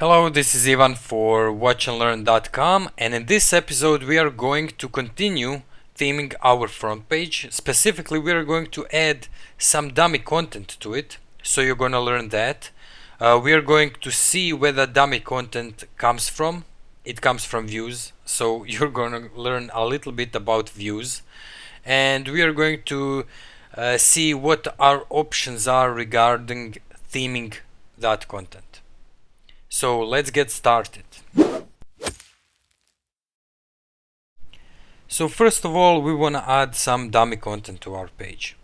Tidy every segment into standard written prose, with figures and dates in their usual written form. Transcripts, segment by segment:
Hello, this is Ivan for watchandlearn.com, and in this episode we are going to continue theming our front page. Specifically, we are going to add some dummy content to it, so you're going to learn that. We are going to see where the dummy content comes from. It comes from views, so you're going to learn a little bit about views, and we are going to see what our options are regarding theming that content. So let's get started. So first of all, we want to add some dummy content to our page.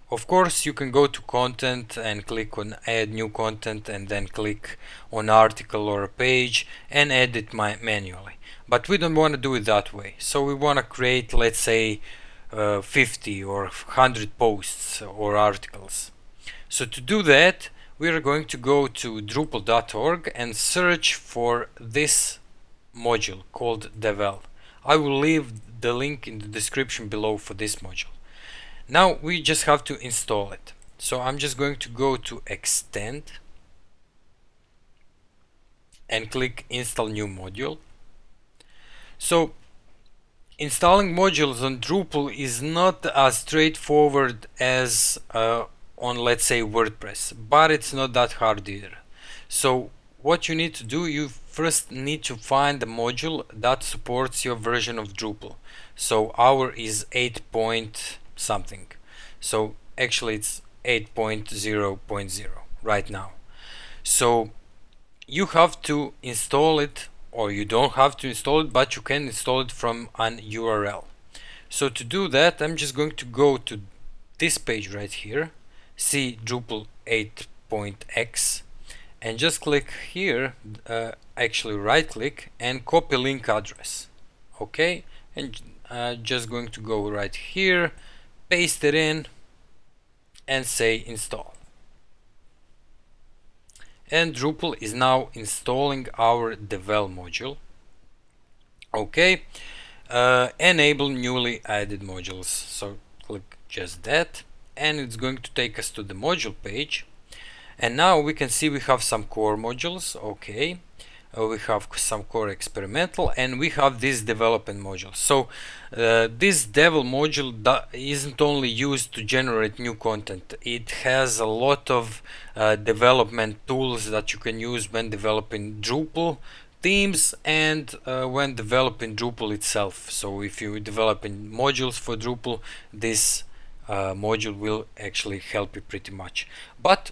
Of course, you can go to content and click on add new content and then click on article or a page and add it manually. But we don't want to do it that way. So we want to create, let's say, 50 or 100 posts or articles. So to do that, we are going to go to drupal.org and search for this module called Devel. I will leave the link in the description below for this module. Now we just have to install it. So I'm just going to go to extend and click install new module. So installing modules on Drupal is not as straightforward as on, let's say, WordPress, but it's not that hard either. So what you need to do, you first need to find a module that supports your version of Drupal. So our is 8 point something. So actually it's 8.0.0 right now. So you have to install it, or you don't have to install it, but you can install it from an URL. So to do that, I'm just going to go to this page right here, see Drupal 8.x, and just click here, actually right click and copy link address. Okay, and just going to go right here, paste it in and say install. And Drupal is now installing our Devel module. Okay, enable newly added modules. So click just that, and it's going to take us to the module page. And now we can see we have some core modules. Okay, we have some core experimental, and we have this development module. So this Devel module isn't only used to generate new content. It has a lot of development tools that you can use when developing Drupal themes and when developing Drupal itself. So if you're developing modules for Drupal, this module will actually help you pretty much. But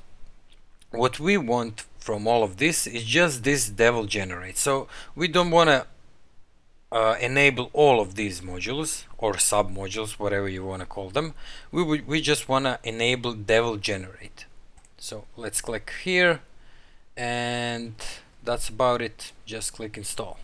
what we want from all of this is just this Devel generate. So we don't want to enable all of these modules or sub modules, whatever you want to call them. We just want to enable Devel generate. So let's click here, and that's about it. Just click install.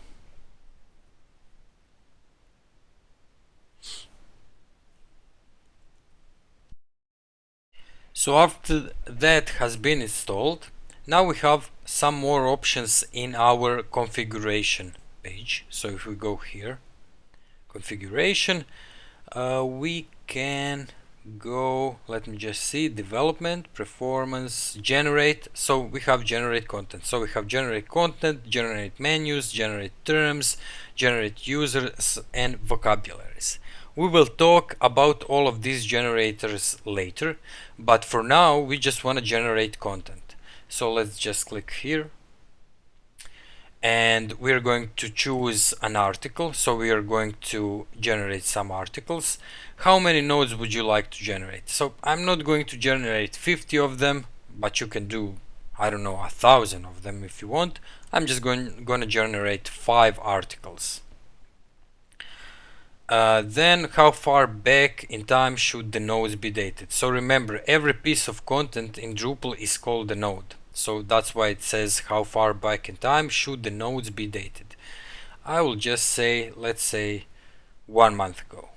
So after that has been installed, now we have some more options in our configuration page. So if we go here, configuration, we can go, let me just see, development, performance, generate. So we have generate content. So we have generate content, generate menus, generate terms, generate users, and vocabularies. We will talk about all of these generators later, but for now we just want to generate content. So let's just click here, and we're going to choose an article. So we are going to generate some articles. How many nodes would you like to generate? So I'm not going to generate 50 of them, but you can do, I don't know, 1,000 of them if you want. I'm just going to generate 5 articles. Then how far back in time should the nodes be dated? So remember, every piece of content in Drupal is called a node. So that's why it says how far back in time should the nodes be dated. I will just say, let's say 1 month ago.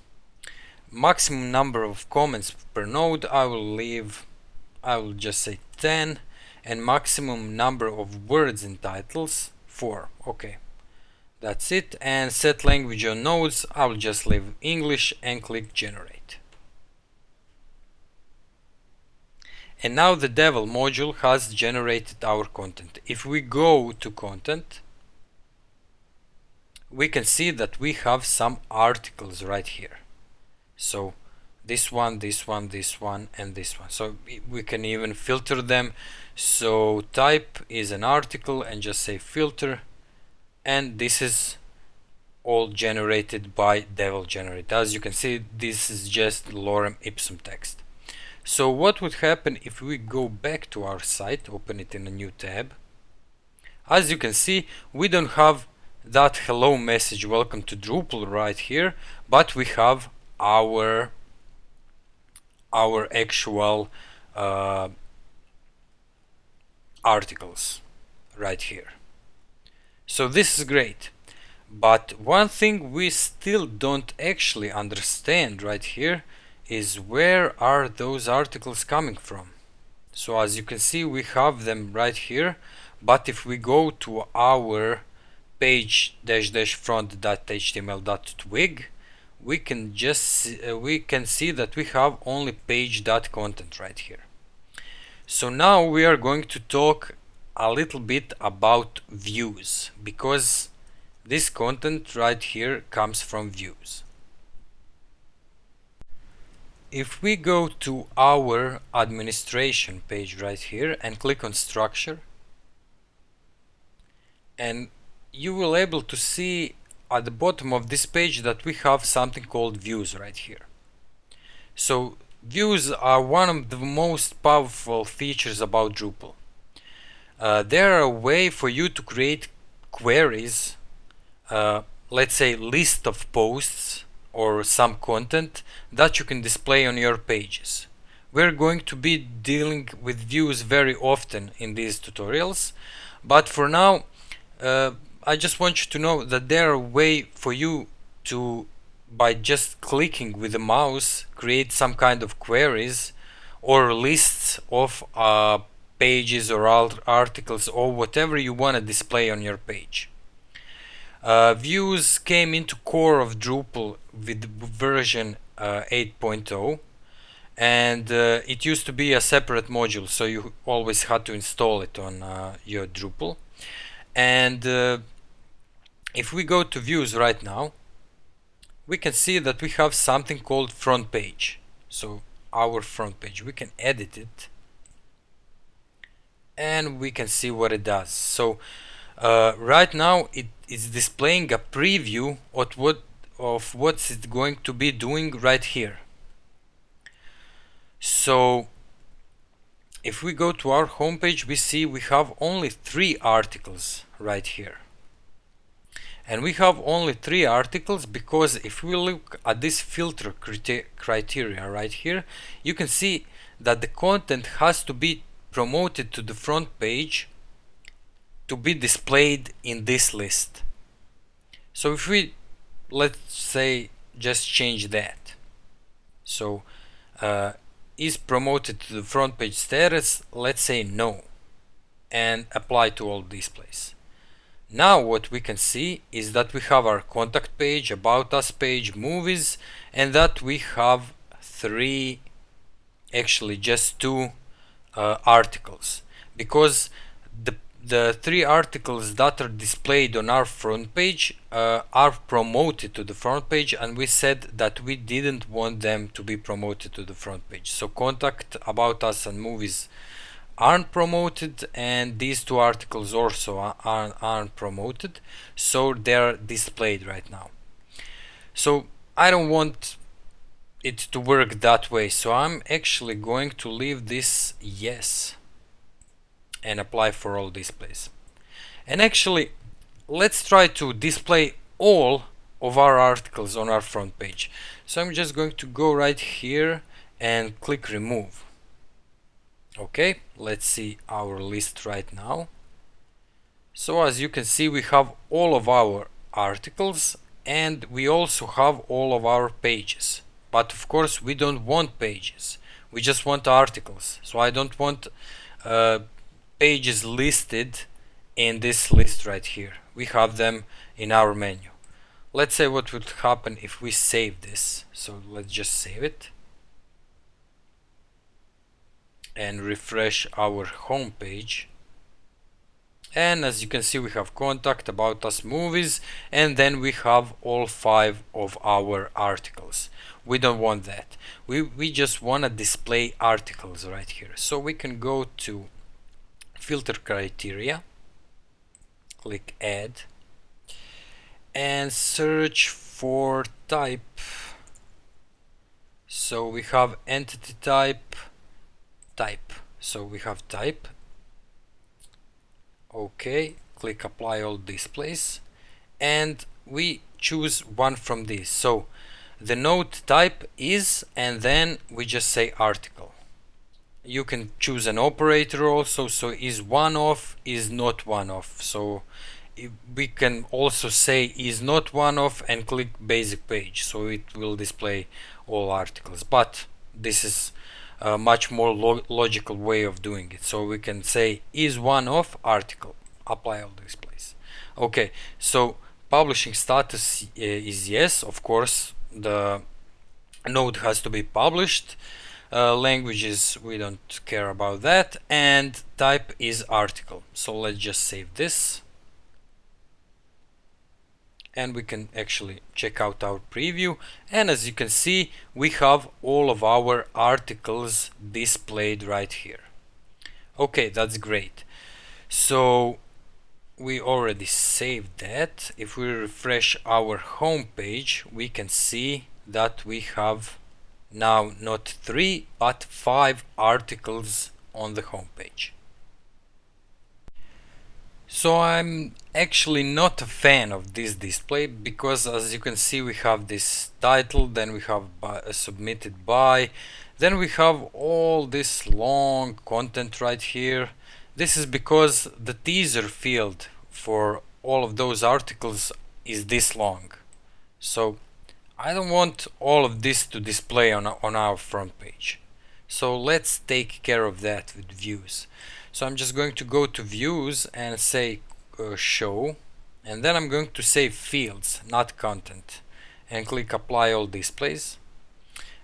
Maximum number of comments per node, I will just say 10, and maximum number of words in titles 4. Okay. That's it. And set language on nodes, I will just leave English and click generate. And now the Devel module has generated our content. If we go to content, we can see that we have some articles right here. So this one, this one, this one, and this one. So we can even filter them. So type is an article and just say filter, and this is all generated by Devel generate. As you can see, this is just lorem ipsum text. So what would happen if we go back to our site, open it in a new tab? As you can see, we don't have that hello message, welcome to Drupal right here, but we have our actual articles right here. So this is great. But one thing we still don't actually understand right here is where are those articles coming from. So as you can see, we have them right here, but if we go to our page front.html.twig, we can just see that we have only page.content right here. So now we are going to talk a little bit about views, because this content right here comes from views. If we go to our administration page right here and click on structure, and you will able to see at the bottom of this page that we have something called views right here. So views are one of the most powerful features about Drupal. They're a way for you to create queries, let's say list of posts or some content that you can display on your pages. We're going to be dealing with views very often in these tutorials, but for now I just want you to know that they're a way for you to, by just clicking with the mouse, create some kind of queries or lists of pages or articles or whatever you want to display on your page. Views came into core of Drupal with version 8.0, and it used to be a separate module, so you always had to install it on your Drupal. And if we go to views right now, we can see that we have something called front page. So our front page, we can edit it and we can see what it does. So right now it is displaying a preview of what's it going to be doing right here. So if we go to our homepage, we see we have only 3 articles right here. And we have only 3 articles because if we look at this filter criteria right here, you can see that the content has to be promoted to the front page to be displayed in this list. So if we, let's say, just change that. So is promoted to the front page status, let's say no, and apply to all displays. Now what we can see is that we have our contact page, about us page, movies, and that we have 3, actually just 2 articles, because the 3 articles that are displayed on our front page are promoted to the front page, and we said that we didn't want them to be promoted to the front page. So contact, about us, and movies aren't promoted, and these 2 articles also aren't promoted, so they're displayed right now. So I don't want it to work that way, so I'm actually going to leave this yes and apply for all displays. And actually, let's try to display all of our articles on our front page. So I'm just going to go right here and click remove. Okay, let's see our list right now. So as you can see, we have all of our articles and we also have all of our pages. But of course we don't want pages, we just want articles. So I don't want pages listed in this list right here. We have them in our menu. Let's say what would happen if we save this. So let's just save it. and refresh our home page. And as you can see, we have contact, about us, movies, and then we have all 5 of our articles. We don't want that. We just want to display articles right here. So we can go to filter criteria, click add, and search for type. So we have entity type. So we have type. Okay, click apply all displays, and we choose one from these. So the node type is, and then we just say article. You can choose an operator also, so is one of, is not one of. So we can also say is not one of and click basic page, so it will display all articles. But this is a much more logical way of doing it. So we can say is one of article, apply all displays. Okay, so publishing status is yes, of course the node has to be published. Languages, we don't care about that, and type is article. So let's just save this, and we can actually check out our preview, and as you can see, we have all of our articles displayed right here. Okay, that's great. So we already saved that. If we refresh our home page, we can see that we have now not 3 but 5 articles on the home page. So I'm actually not a fan of this display, because as you can see, we have this title, then we have submitted by, then we have all this long content right here. This is because the teaser field for all of those articles is this long. So I don't want all of this to display on our front page. So let's take care of that with views. So I'm just going to go to views and say show, and then I'm going to say fields, not content, and click apply all displays.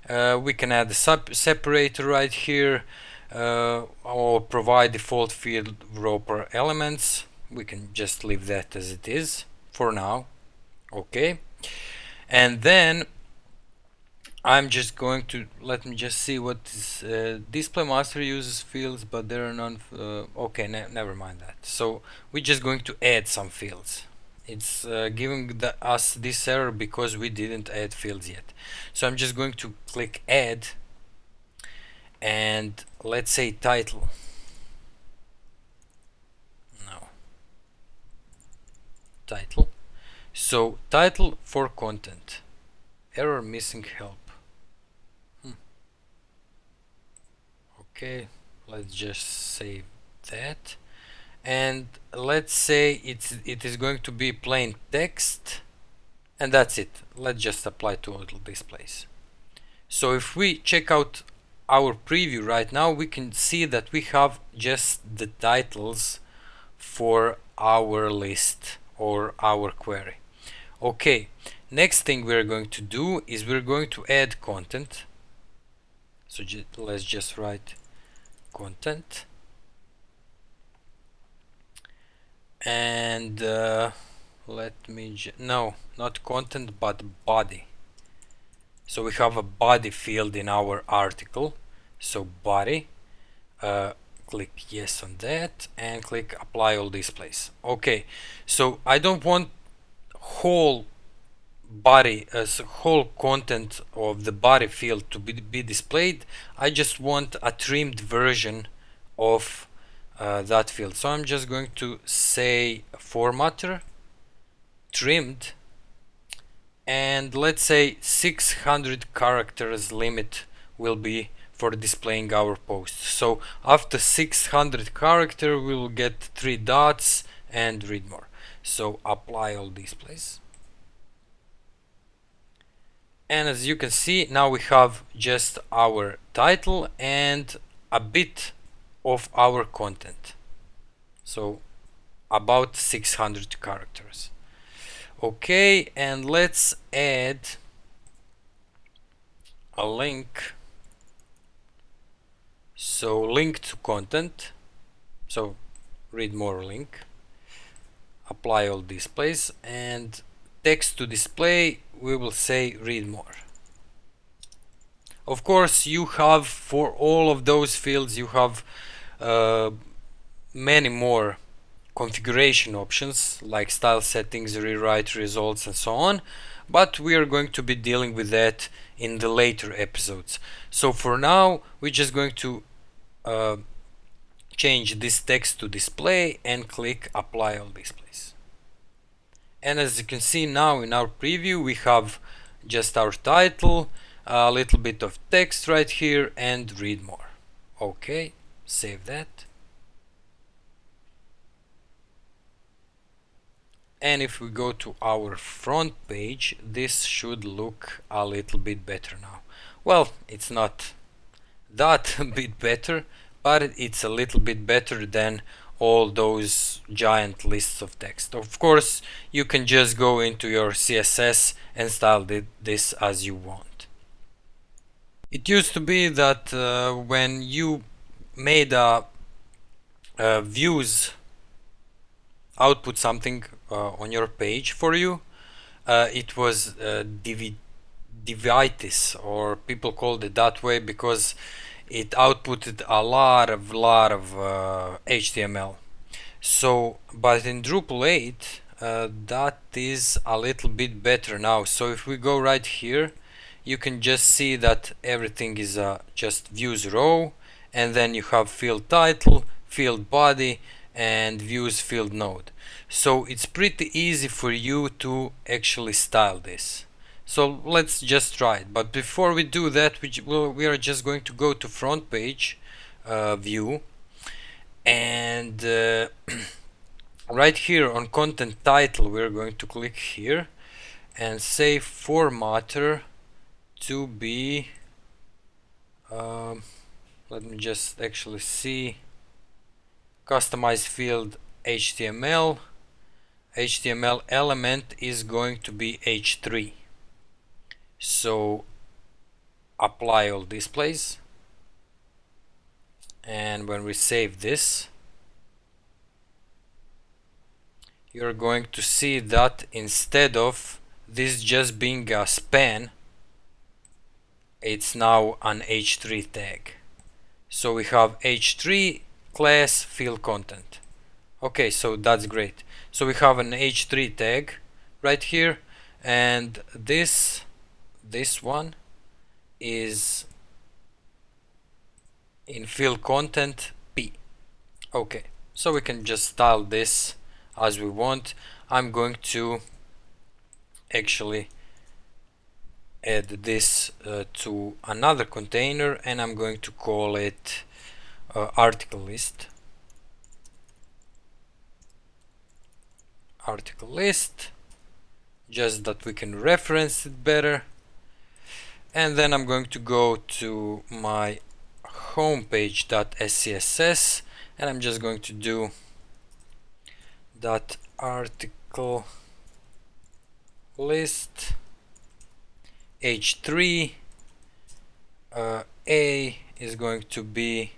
We can add a separator right here, or provide default field row per elements. We can just leave that as it is for now. Okay, and then I'm just going to, let me just see what is, display master uses fields, but there are none. Okay, never mind that. So we're just going to add some fields. It's giving us this error because we didn't add fields yet. So I'm just going to click add, and let's say title. No, title. So title for content. Error missing help. Okay, let's just save that, and let's say it is going to be plain text, and that's it. Let's just apply to all displays. So if we check out our preview right now, we can see that we have just the titles for our list or our query. Okay, next thing we're going to do is we're going to add content. So let's just write content, and let me no, not content but body. So we have a body field in our article, so body, click yes on that and click apply all displays. Okay, so I don't want whole body as whole content of the body field to be displayed. I just want a trimmed version of that field. So I'm just going to say formatter trimmed, and let's say 600 characters limit will be for displaying our post. So after 600 character we will get 3 dots and read more. So apply all displays, and as you can see, now we have just our title and a bit of our content, so about 600 characters. Okay, and let's add a link So link to content, so read more link, apply all displays, and text to display we will say read more. Of course you have for all of those fields you have many more configuration options like style settings, rewrite results, and so on, but we are going to be dealing with that in the later episodes. So for now we're just going to change this text to display and click apply all displays. And as you can see now in our preview we have just our title, a little bit of text right here, and read more. Okay, save that. And if we go to our front page, this should look a little bit better now. Well, it's not that bit better, but it's a little bit better than all those giant lists of text. Of course, you can just go into your CSS and style this as you want. It used to be that when you made a views output something on your page for you, it was devitis, or people called it that way because it outputted a lot of HTML. So, but in Drupal 8, that is a little bit better now. So if we go right here, you can just see that everything is just views row, and then you have field title, field body, and views field node. So it's pretty easy for you to actually style this. So let's just try it. But before we do that, we are just going to go to front page view, and right here on content title we're going to click here and say formatter to be let me just actually see, customize field HTML. HTML element is going to be h3. So apply all displays, and when we save this, you're going to see that instead of this just being a span, it's now an h3 tag. So we have h3 class field content. Okay, so that's great. So we have an h3 tag right here, and this one is in field content p. Okay, so we can just style this as we want. I'm going to actually add this to another container, and I'm going to call it article list. Article list, just that we can reference it better. And then I'm going to go to my homepage.scss, and I'm just going to do that article list h3 a is going to be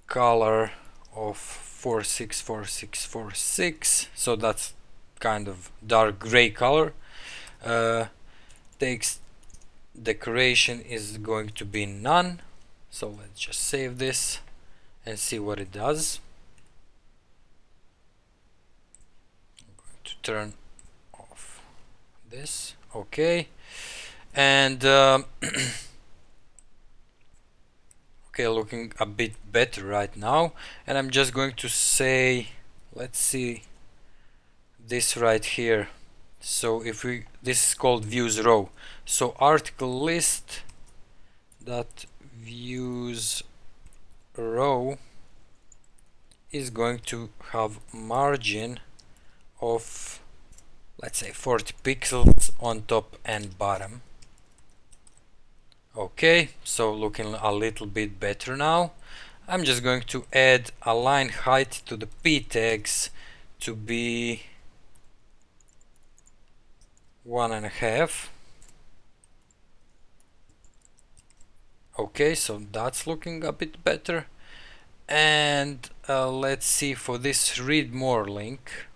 color of 464646, so that's kind of dark gray color. Text decoration is going to be none, so let's just save this and see what it does. I'm going to turn off this. Okay, and okay, looking a bit better right now. And I'm just going to say, let's see this right here. So if we, this is called views row, so article list dot views row is going to have margin of, let's say, 40 pixels on top and bottom. Okay, so looking a little bit better now. I'm just going to add a line height to the p tags to be 1.5. Okay, so that's looking a bit better. And let's see for this read more link.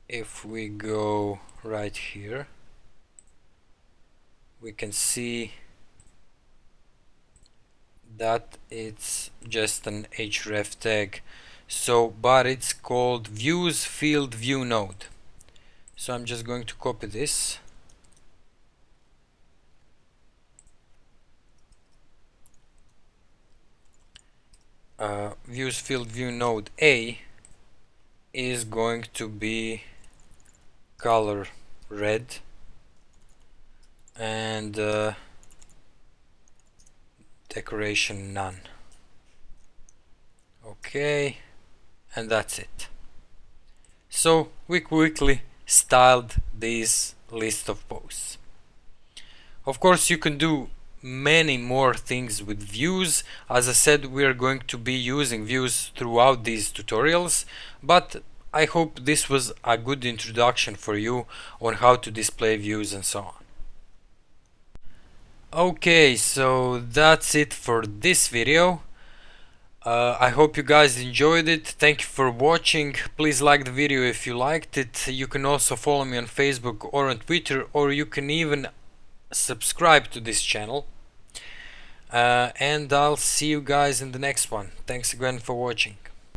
If we go right here, we can see that it's just an href tag. So, but it's called views field view node. So I'm just going to copy this. Views field view node A is going to be color red, and decoration none. Okay, and that's it. So we quickly styled this list of posts. Of course, you can do many more things with views. As I said, we are going to be using views throughout these tutorials, but I hope this was a good introduction for you on how to display views and so on. Okay, so that's it for this video. I hope you guys enjoyed it. Thank you for watching. Please like the video if you liked it. You can also follow me on Facebook or on Twitter, or you can even subscribe to this channel. And I'll see you guys in the next one. Thanks again for watching.